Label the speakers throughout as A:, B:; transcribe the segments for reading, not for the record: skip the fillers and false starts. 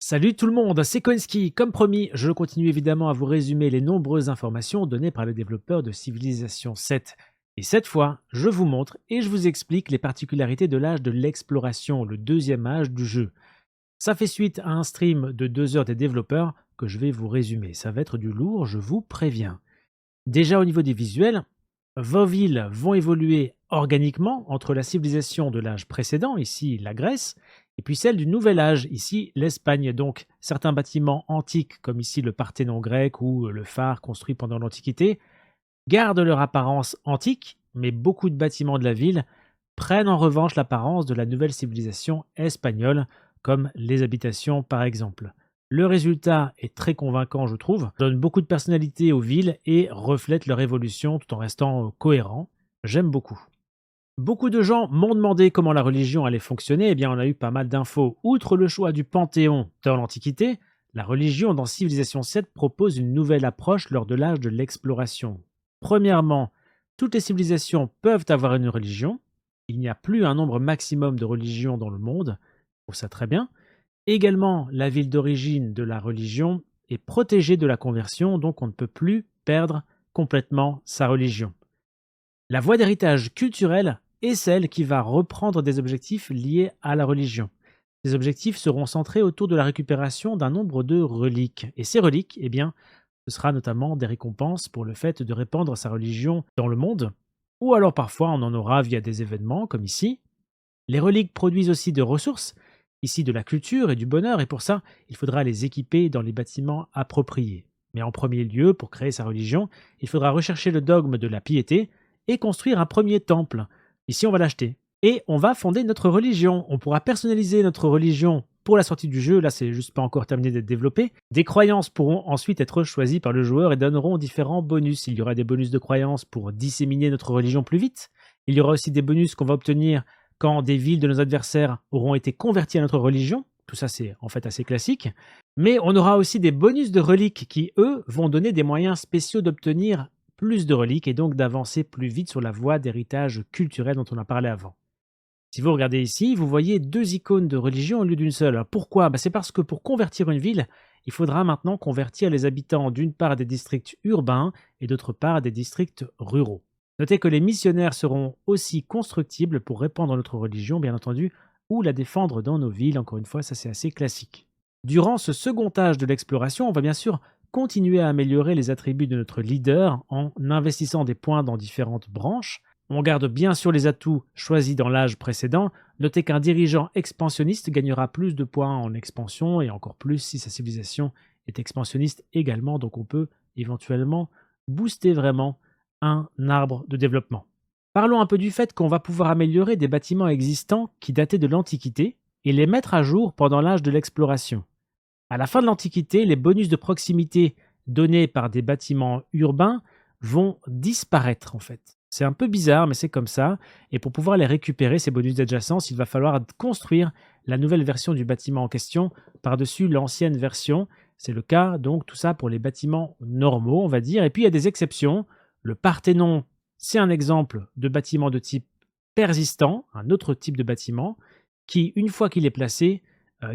A: Salut tout le monde, c'est Koenski. Comme promis, je continue évidemment à vous résumer les nombreuses informations données par les développeurs de Civilization 7. Et cette fois, je vous montre et je vous explique les particularités de l'âge de l'exploration, le deuxième âge du jeu. Ça fait suite à un stream de 2 heures des développeurs que je vais vous résumer. Ça va être du lourd, je vous préviens. Déjà au niveau des visuels, vos villes vont évoluer organiquement entre la civilisation de l'âge précédent, ici la Grèce, et puis celle du nouvel âge, ici l'Espagne. Donc certains bâtiments antiques, comme ici le Parthénon grec ou le phare construit pendant l'Antiquité, gardent leur apparence antique, mais beaucoup de bâtiments de la ville prennent en revanche l'apparence de la nouvelle civilisation espagnole, comme les habitations par exemple. Le résultat est très convaincant, je trouve, donne beaucoup de personnalité aux villes et reflète leur évolution tout en restant cohérent. J'aime beaucoup. Beaucoup de gens m'ont demandé comment la religion allait fonctionner. Eh bien, on a eu pas mal d'infos. Outre le choix du Panthéon dans l'Antiquité, la religion dans Civilisation 7 propose une nouvelle approche lors de l'âge de l'exploration. Premièrement, toutes les civilisations peuvent avoir une religion. Il n'y a plus un nombre maximum de religions dans le monde. Je trouve ça très bien. Également, la ville d'origine de la religion est protégée de la conversion, donc on ne peut plus perdre complètement sa religion. La voie d'héritage culturel est celle qui va reprendre des objectifs liés à la religion. Ces objectifs seront centrés autour de la récupération d'un nombre de reliques. Et ces reliques, eh bien, ce sera notamment des récompenses pour le fait de répandre sa religion dans le monde, ou alors parfois on en aura via des événements comme ici. Les reliques produisent aussi de ressources, ici de la culture et du bonheur, et pour ça, il faudra les équiper dans les bâtiments appropriés. Mais en premier lieu, pour créer sa religion, il faudra rechercher le dogme de la piété et construire un premier temple. Ici, on va l'acheter. Et on va fonder notre religion. On pourra personnaliser notre religion pour la sortie du jeu. Là, c'est juste pas encore terminé d'être développé. Des croyances pourront ensuite être choisies par le joueur et donneront différents bonus. Il y aura des bonus de croyances pour disséminer notre religion plus vite. Il y aura aussi des bonus qu'on va obtenir quand des villes de nos adversaires auront été converties à notre religion. Tout ça, c'est en fait assez classique. Mais on aura aussi des bonus de reliques qui, eux, vont donner des moyens spéciaux d'obtenir plus de reliques et donc d'avancer plus vite sur la voie d'héritage culturel dont on a parlé avant. Si vous regardez ici, vous voyez 2 icônes de religion au lieu d'une seule. Alors pourquoi? C'est parce que pour convertir une ville, il faudra maintenant convertir les habitants d'une part des districts urbains et d'autre part des districts ruraux. Notez que les missionnaires seront aussi constructibles pour répandre notre religion, bien entendu, ou la défendre dans nos villes. Encore une fois, ça c'est assez classique. Durant ce second âge de l'exploration, on va bien sûr continuer à améliorer les attributs de notre leader en investissant des points dans différentes branches. On garde bien sûr les atouts choisis dans l'âge précédent. Notez qu'un dirigeant expansionniste gagnera plus de points en expansion et encore plus si sa civilisation est expansionniste également. Donc on peut éventuellement booster vraiment un arbre de développement. Parlons un peu du fait qu'on va pouvoir améliorer des bâtiments existants qui dataient de l'Antiquité et les mettre à jour pendant l'âge de l'exploration. À la fin de l'Antiquité, les bonus de proximité donnés par des bâtiments urbains vont disparaître en fait. C'est un peu bizarre, mais c'est comme ça. Et pour pouvoir les récupérer, ces bonus d'adjacence, il va falloir construire la nouvelle version du bâtiment en question par-dessus l'ancienne version. C'est le cas, donc, tout ça pour les bâtiments normaux, on va dire. Et puis, il y a des exceptions. Le Parthénon, c'est un exemple de bâtiment de type persistant, un autre type de bâtiment, qui, une fois qu'il est placé,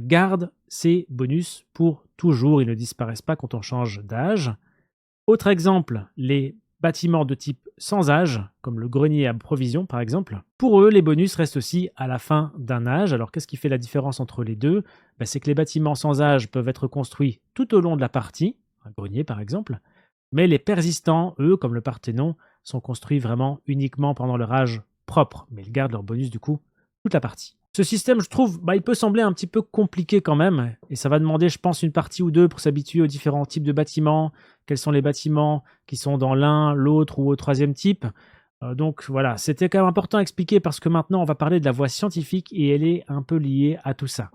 A: garde ses bonus pour toujours. Ils ne disparaissent pas quand on change d'âge. Autre exemple, les bâtiments de type sans âge, comme le grenier à provisions par exemple. Pour eux, les bonus restent aussi à la fin d'un âge. Alors qu'est-ce qui fait la différence entre les deux? C'est que les bâtiments sans âge peuvent être construits tout au long de la partie, un grenier par exemple, mais les persistants, eux, comme le Parthénon, sont construits vraiment uniquement pendant leur âge propre, mais ils gardent leur bonus du coup toute la partie. Ce système, je trouve, il peut sembler un petit peu compliqué quand même, et ça va demander, je pense, une partie ou deux pour s'habituer aux différents types de bâtiments, quels sont les bâtiments qui sont dans l'un, l'autre ou au troisième type. Donc voilà, c'était quand même important à expliquer parce que maintenant on va parler de la voie scientifique et elle est un peu liée à tout ça.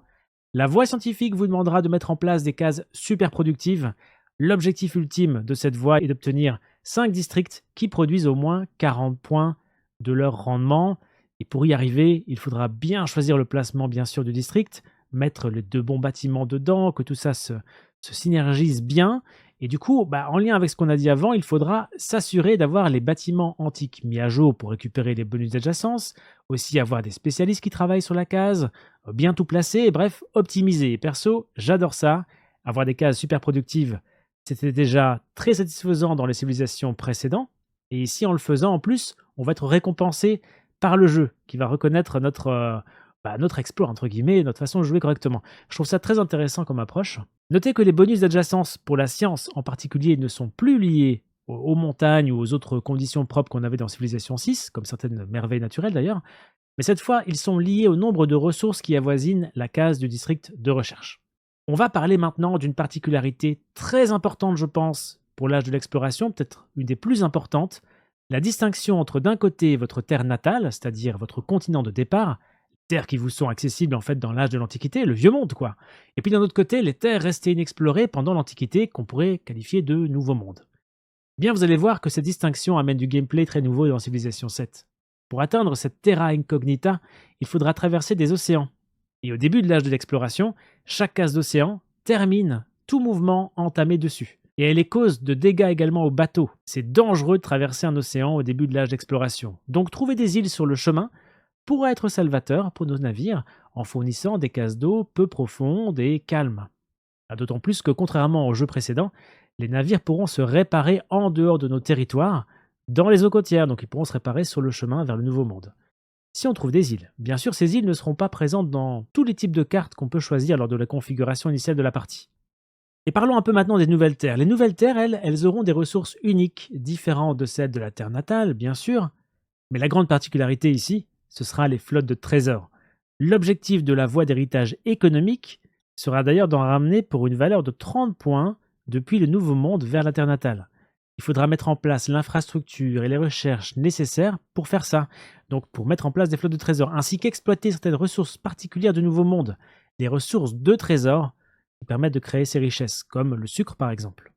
A: La voie scientifique vous demandera de mettre en place des cases super productives. L'objectif ultime de cette voie est d'obtenir 5 districts qui produisent au moins 40 points de leur rendement. Et pour y arriver, il faudra bien choisir le placement, bien sûr, du district, mettre les 2 bons bâtiments dedans, que tout ça se synergise bien. Et du coup, en lien avec ce qu'on a dit avant, il faudra s'assurer d'avoir les bâtiments antiques mis à jour pour récupérer les bonus d'adjacence, aussi avoir des spécialistes qui travaillent sur la case, bien tout placer, et bref, optimiser. Et perso, j'adore ça. Avoir des cases super productives, c'était déjà très satisfaisant dans les civilisations précédentes. Et ici, en le faisant, en plus, on va être récompensé par le jeu, qui va reconnaître notre exploit, entre guillemets, notre façon de jouer correctement. Je trouve ça très intéressant comme approche. Notez que les bonus d'adjacence pour la science en particulier ne sont plus liés aux montagnes ou aux autres conditions propres qu'on avait dans Civilization 6, comme certaines merveilles naturelles d'ailleurs, mais cette fois, ils sont liés au nombre de ressources qui avoisinent la case du district de recherche. On va parler maintenant d'une particularité très importante, je pense, pour l'âge de l'exploration, peut-être une des plus importantes, la distinction entre d'un côté votre terre natale, c'est-à-dire votre continent de départ, terres qui vous sont accessibles en fait dans l'âge de l'Antiquité, le vieux monde quoi. Et puis d'un autre côté, les terres restées inexplorées pendant l'Antiquité qu'on pourrait qualifier de nouveau monde. Bien, vous allez voir que cette distinction amène du gameplay très nouveau dans Civilization 7. Pour atteindre cette terra incognita, il faudra traverser des océans. Et au début de l'âge de l'exploration, chaque case d'océan termine tout mouvement entamé dessus. Et elle est cause de dégâts également aux bateaux. C'est dangereux de traverser un océan au début de l'âge d'exploration. Donc trouver des îles sur le chemin pourra être salvateur pour nos navires en fournissant des cases d'eau peu profondes et calmes. D'autant plus que contrairement aux jeux précédents, les navires pourront se réparer en dehors de nos territoires, dans les eaux côtières, donc ils pourront se réparer sur le chemin vers le Nouveau Monde. Si on trouve des îles, bien sûr ces îles ne seront pas présentes dans tous les types de cartes qu'on peut choisir lors de la configuration initiale de la partie. Et parlons un peu maintenant des nouvelles terres. Les nouvelles terres, elles auront des ressources uniques, différentes de celles de la terre natale, bien sûr, mais la grande particularité ici, ce sera les flottes de trésors. L'objectif de la voie d'héritage économique sera d'ailleurs d'en ramener pour une valeur de 30 points depuis le Nouveau Monde vers la Terre natale. Il faudra mettre en place l'infrastructure et les recherches nécessaires pour faire ça, donc pour mettre en place des flottes de trésors, ainsi qu'exploiter certaines ressources particulières du Nouveau Monde, les ressources de trésors qui permettent de créer ces richesses, comme le sucre par exemple.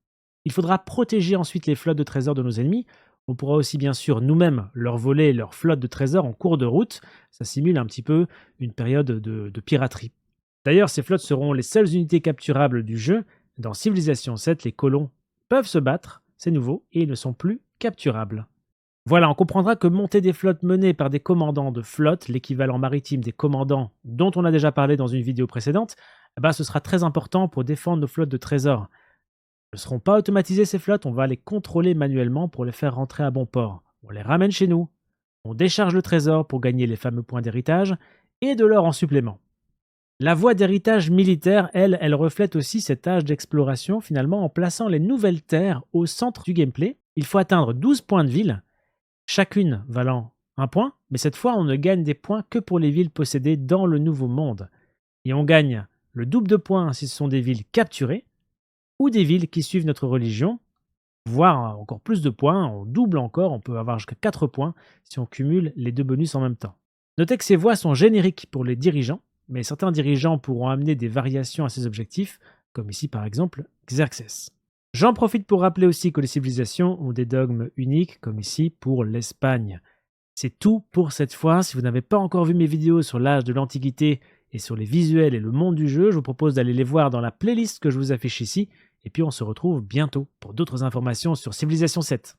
A: Il faudra protéger ensuite les flottes de trésors de nos ennemis. On pourra aussi bien sûr nous-mêmes leur voler leur flotte de trésors en cours de route. Ça simule un petit peu une période de piraterie. D'ailleurs, ces flottes seront les seules unités capturables du jeu. Dans Civilization 7, les colons peuvent se battre, c'est nouveau, et ils ne sont plus capturables. Voilà, on comprendra que monter des flottes menées par des commandants de flotte, l'équivalent maritime des commandants dont on a déjà parlé dans une vidéo précédente, ce sera très important pour défendre nos flottes de trésors. Ne seront pas automatisées ces flottes, on va les contrôler manuellement pour les faire rentrer à bon port. On les ramène chez nous, on décharge le trésor pour gagner les fameux points d'héritage et de l'or en supplément. La voie d'héritage militaire, elle reflète aussi cet âge d'exploration finalement en plaçant les nouvelles terres au centre du gameplay. Il faut atteindre 12 points de ville, chacune valant 1 point, mais cette fois on ne gagne des points que pour les villes possédées dans le Nouveau Monde. Et on gagne le double de points si ce sont des villes capturées, ou des villes qui suivent notre religion, voire encore plus de points, on double encore, on peut avoir jusqu'à 4 points si on cumule les deux bonus en même temps. Notez que ces voies sont génériques pour les dirigeants, mais certains dirigeants pourront amener des variations à ces objectifs, comme ici par exemple Xerxès. J'en profite pour rappeler aussi que les civilisations ont des dogmes uniques, comme ici pour l'Espagne. C'est tout pour cette fois. Si vous n'avez pas encore vu mes vidéos sur l'âge de l'Antiquité et sur les visuels et le monde du jeu, je vous propose d'aller les voir dans la playlist que je vous affiche ici. Et puis on se retrouve bientôt pour d'autres informations sur Civilization 7.